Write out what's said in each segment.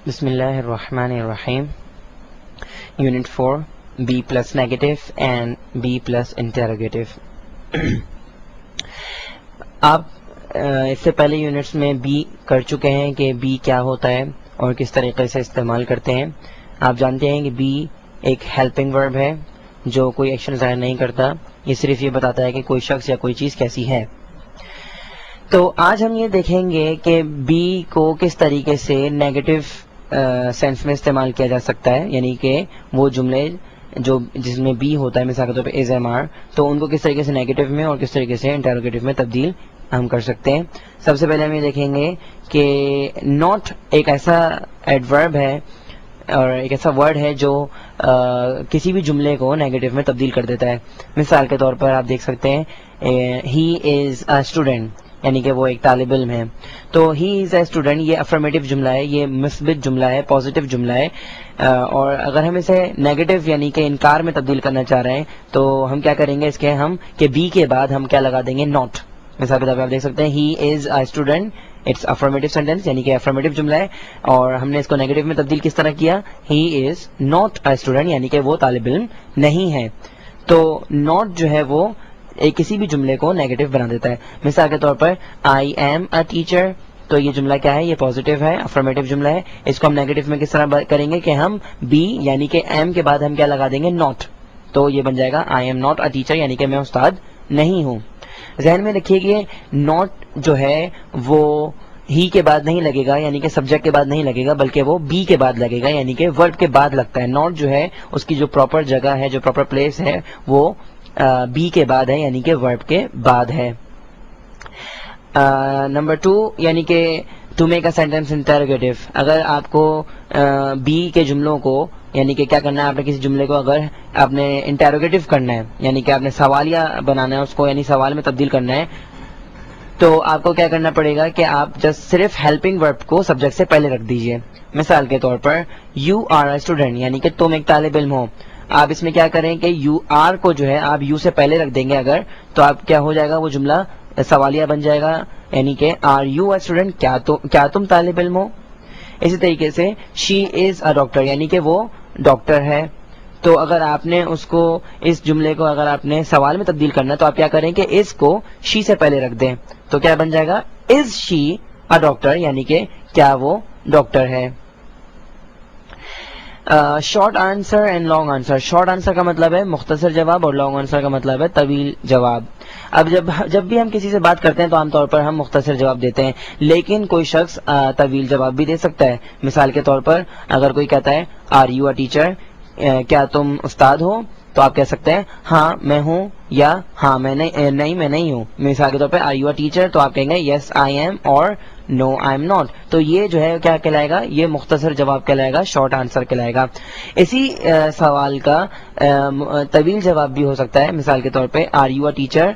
بسم اللہ الرحمن الرحیم. Unit 4 be plus negative and be plus interrogative. آپ اس سے پہلے یونٹس میں بی کر چکے ہیں کہ بی کیا ہوتا ہے اور کس طریقے سے استعمال کرتے ہیں. آپ جانتے ہیں کہ بی ایک ہیلپنگ ورب ہے جو کوئی ایکشن ظاہر نہیں کرتا، یہ صرف یہ بتاتا ہے کہ کوئی شخص یا کوئی چیز کیسی ہے. تو آج ہم یہ دیکھیں گے کہ بی کو کس طریقے سے نیگیٹو سینس میں استعمال کیا جا سکتا ہے، یعنی کہ وہ جملے جو جس میں بی ہوتا ہے، مثال کے طور پہ از ایم آر، تو ان کو کس طریقے سے نیگیٹو میں اور کس طریقے سے انٹروگیٹو میں تبدیل ہم کر سکتے ہیں. سب سے پہلے ہم یہ دیکھیں گے کہ ناٹ ایک ایسا ایڈورب ہے اور ایک ایسا ورڈ ہے جو کسی بھی جملے کو نیگیٹو میں تبدیل کر دیتا ہے. مثال کے طور پر آپ دیکھ سکتے ہیں ہی از اے اسٹوڈنٹ، یعنی کہ وہ ایک طالب علم ہے. تو ہی از اے اسٹوڈنٹ یہ افرمیٹو جملہ ہے، یہ مثبت جملہ ہے، پازیٹیو جملہ ہے. اور اگر ہم اسے نیگیٹو یعنی کہ انکار میں تبدیل کرنا چاہ رہے ہیں تو ہم کیا کریں گے اس کے ہم کہ بی کے بعد ہم کیا لگا دیں گے، ناٹ. مثال کے طور پر آپ دیکھ سکتے ہیں he is a student, it's affirmative sentence یعنی کہ افرمیٹو جملہ ہے، اور ہم نے اس کو نیگیٹو میں تبدیل کس طرح کیا، ہی از ناٹ اے اسٹوڈنٹ یعنی کہ وہ طالب علم نہیں ہے. تو ناٹ جو ہے وہ کسی بھی جملے کو نیگیٹو بنا دیتا ہے. مثال کے طور پر آئی ایم اے ٹیچر، تو یہ جملہ کیا ہے، یہ پازیٹیو ہے، افرمیٹو جملہ ہے. اس کو ہم نیگیٹو میں کس طرح کریں گے کہ ہم بی یعنی کہ ایم کے بعد ہم کیا لگا دیں گے، ناٹ. تو یہ بن جائے گا I am not a teacher یعنی کہ میں استاد نہیں ہوں. ذہن میں رکھیے کہ ناٹ جو ہے وہ ہی کے بعد نہیں لگے گا یعنی کہ سبجیکٹ کے بعد نہیں لگے گا، بلکہ وہ بی کے بعد لگے گا یعنی کہ ورب کے بعد لگتا ہے. ناٹ جو ہے اس کی جو پراپر جگہ ہے، جو پراپر پلیس ہے، وہ بی کے بعد ہے یعنی کہ ورب کے بعد ہے. نمبر 2 یعنی کہ to make a sentence interrogative. اگر آپ کو بی کے جملوں کو یعنی کہ کیا کرنا ہے، آپ نے کسی جملے کو اگر آپ نے انٹروگیٹو کرنا ہے یعنی کہ آپ نے سوالیہ بنانا ہے، اس کو یعنی سوال میں تبدیل کرنا ہے، تو آپ کو کیا کرنا پڑے گا کہ آپ جسٹ صرف ہیلپنگ ورب کو سبجیکٹ سے پہلے رکھ دیجئے. مثال کے طور پر یو آر اے اسٹوڈنٹ یعنی کہ تم ایک طالب علم ہو. آپ اس میں کیا کریں کہ یو آر کو جو ہے آپ یو سے پہلے رکھ دیں گے اگر، تو آپ کیا ہو جائے گا، وہ جملہ سوالیہ بن جائے گا یعنی کہ آر یو اے اسٹوڈنٹ، کیا تم طالب علم ہو. اسی طریقے سے شی از اے ڈاکٹر یعنی کہ وہ ڈاکٹر ہے. تو اگر آپ نے اس کو اس جملے کو اگر آپ نے سوال میں تبدیل کرنا ہے تو آپ کیا کریں کہ اس کو شی سے پہلے رکھ دیں، تو کیا بن جائے گا، از شی اے ڈاکٹر یعنی کہ کیا وہ ڈاکٹر ہے. Short answer and long answer. Short answer کا مطلب ہے مختصر جواب اور لانگ آنسر کا مطلب ہے طویل جواب. اب جب بھی ہم کسی سے بات کرتے ہیں تو عام طور پر ہم مختصر جواب دیتے ہیں، لیکن کوئی شخص طویل جواب بھی دے سکتا ہے. مثال کے طور پر اگر کوئی کہتا ہے آر یو اے ٹیچر، کیا تم استاد ہو، تو آپ کہہ سکتے ہیں ہاں میں ہوں یا ہاں میں نہیں میں نہیں ہوں. مثال کے طور پہ آر یو اے ٹیچر، تو آپ کہیں گے یس آئی ایم اور نو آئی ایم ناٹ. تو یہ جو ہے کیا کہلائے گا، یہ مختصر جواب کہلائے گا، شارٹ آنسر کہلائے گا. اسی سوال کا طویل جواب بھی ہو سکتا ہے. مثال کے طور پہ are you a teacher,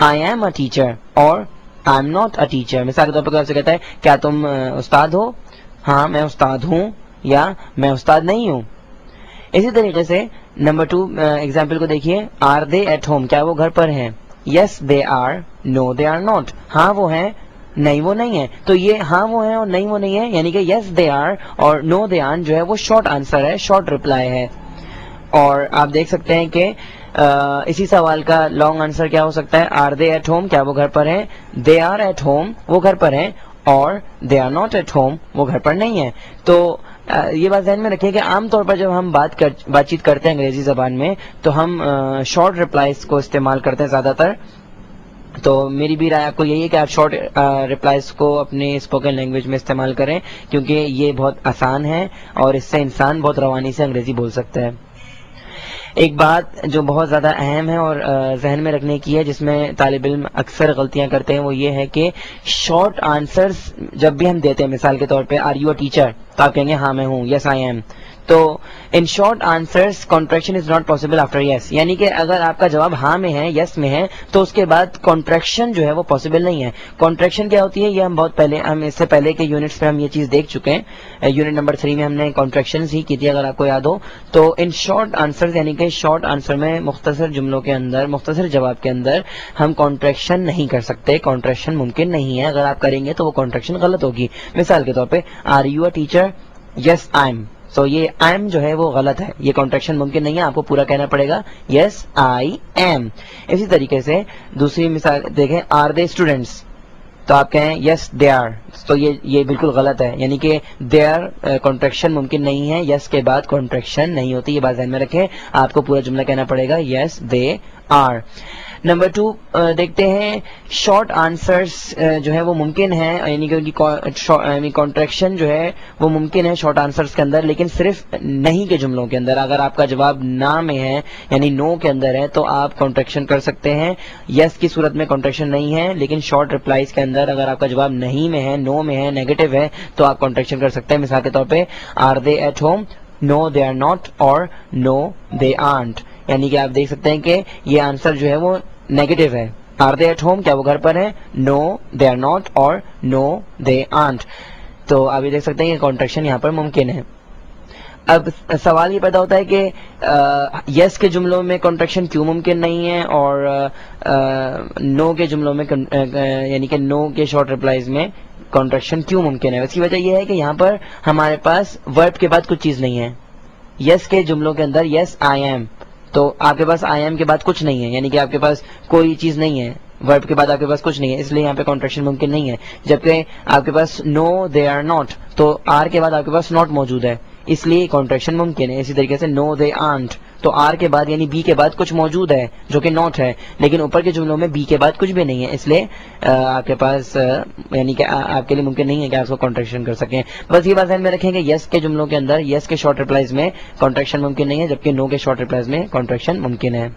I am a teacher اور I am not a teacher. مثال کے طور پہ آپ سے کہتا ہے کیا تم استاد ہو، ہاں میں استاد ہوں یا میں استاد نہیں ہوں. اسی طریقے سے نمبر 2 ایگزامپل کو دیکھیے، آر دے ایٹ ہوم، کیا وہ گھر پر ہیں، yes they are, no they are not, ہاں وہ ہیں نہیں وہ نہیں ہے. تو یہ ہاں وہ ہیں اور نہیں وہ نہیں ہے یعنی کہ یس دے آر اور نو دے آر جو ہے وہ شارٹ آنسر ہے، شارٹ رپلائی ہے. اور آپ دیکھ سکتے ہیں کہ اسی سوال کا لانگ آنسر کیا ہو سکتا ہے، آر دے ایٹ ہوم، کیا وہ گھر پر ہیں، دے آر ایٹ ہوم، وہ گھر پر ہیں، اور they are not at home, وہ گھر پر نہیں ہے. تو یہ بات ذہن میں رکھیں کہ عام طور پر جب ہم بات چیت کرتے ہیں انگریزی زبان میں تو ہم شارٹ رپلائز کو استعمال کرتے ہیں زیادہ تر. تو میری بھی رائے آپ کو یہی ہے کہ آپ شارٹ رپلائز کو اپنے اسپوکن لینگویج میں استعمال کریں، کیونکہ یہ بہت آسان ہے اور اس سے انسان بہت روانی سے انگریزی بول سکتا ہے. ایک بات جو بہت زیادہ اہم ہے اور ذہن میں رکھنے کی ہے، جس میں طالب علم اکثر غلطیاں کرتے ہیں، وہ یہ ہے کہ شارٹ آنسرز جب بھی ہم دیتے ہیں، مثال کے طور پہ آر یو اے ٹیچر، تو آپ کہیں گے ہاں میں ہوں، یس آئی ایم. تو in short answers contraction is not possible after yes, یعنی کہ اگر آپ کا جواب ہاں میں ہے، یس میں ہے، تو اس کے بعد کانٹریکشن جو ہے وہ پاسبل نہیں ہے. کانٹریکشن کیا ہوتی ہے، یہ ہم اس سے پہلے کے یونٹس میں ہم یہ چیز دیکھ چکے ہیں. یونٹ نمبر 3 میں ہم نے کانٹریکشنز ہی کی تھی اگر آپ کو یاد ہو. تو ان شارٹ آنسرز یعنی کہ شارٹ آنسر میں مختصر جملوں کے اندر، مختصر جواب کے اندر ہم کانٹریکشن نہیں کر سکتے، کانٹریکشن ممکن نہیں ہے. اگر آپ کریں گے تو وہ کانٹریکشن غلط ہوگی. مثال کے طور پہ are you a teacher, yes I am. So یہ آئی ایم جو ہے وہ غلط ہے, یہ کانٹریکشن ممکن نہیں ہے, آپ کو پورا کہنا پڑے گا یس آئی ایم. اسی طریقے سے دوسری مثال دیکھیں, آر دے اسٹوڈینٹس, تو آپ کہیں یس دے آر, تو یہ بالکل غلط ہے, یعنی کہ دے آر کانٹریکشن ممکن نہیں ہے, یس کے بعد کانٹریکشن نہیں ہوتی, یہ بات ذہن میں رکھیں. آپ کو پورا جملہ کہنا پڑے گا یس دے آر. نمبر 2 دیکھتے ہیں, شارٹ آنسرس جو ہے وہ ممکن ہے, یعنی کہ ان کی کانٹریکشن جو ہے وہ ممکن ہے شارٹ آنسرس کے اندر, لیکن صرف نہیں کے جملوں کے اندر. اگر آپ کا جواب نہ میں ہے یعنی نو کے اندر ہے تو آپ کانٹریکشن کر سکتے ہیں. یس کی صورت میں کانٹریکشن نہیں ہے, لیکن شارٹ ریپلائز کے اندر اگر آپ کا جواب نہیں میں ہے, نو میں ہے, نیگیٹو ہے, تو آپ کانٹریکشن کر سکتے ہیں. مثال کے طور پہ are they at home, no they are not, اور نو دے آرنٹ. یعنی کہ آپ دیکھ سکتے ہیں کہ یہ آنسر جو ہے وہ نیگیٹو ہے. آر دے ایٹ ہوم, کیا وہ گھر پر ہے, نو دے آر ناٹ, اور نو دے آرنٹ. تو آپ یہ دیکھ سکتے ہیں کہ کانٹریکشن یہاں پر ممکن ہے. اب سوال یہ پیدا ہوتا ہے کہ یس کے جملوں میں کانٹریکشن کیوں ممکن نہیں ہے, اور نو کے جملوں میں یعنی کہ نو کے شارٹ ریپلائز میں کانٹریکشن کیوں ممکن ہے. اس کی وجہ یہ ہے کہ یہاں پر ہمارے پاس ورب کے بعد کچھ چیز نہیں ہے. یس کے جملوں کے اندر یس آئی ایم, تو آپ کے پاس آئی ایم کے بعد کچھ نہیں ہے, یعنی کہ آپ کے پاس کوئی چیز نہیں ہے, ورب کے بعد آپ کے پاس کچھ نہیں ہے, اس لیے یہاں پہ کانٹریکشن ممکن نہیں ہے. جبکہ آپ کے پاس نو دے آر ناٹ, تو آر کے بعد آپ کے پاس ناٹ موجود ہے, اس لیے کانٹریکشن ممکن ہے. اسی طریقے سے نو دے آنٹ, تو آر کے بعد یعنی بی کے بعد کچھ موجود ہے جو کہ ناٹ ہے, لیکن اوپر کے جملوں میں بی کے بعد کچھ بھی نہیں ہے, اس لیے آپ کے پاس یعنی کہ آپ کے لیے ممکن نہیں ہے کہ آپ کو کانٹریکشن کر سکیں. بس یہ بات ذہن میں رکھیں کہ یس کے جملوں کے اندر یس کے شارٹ ریپلائز میں کانٹریکشن ممکن نہیں ہے, جبکہ نو کے شارٹ ریپلائز میں کانٹریکشن ممکن ہے.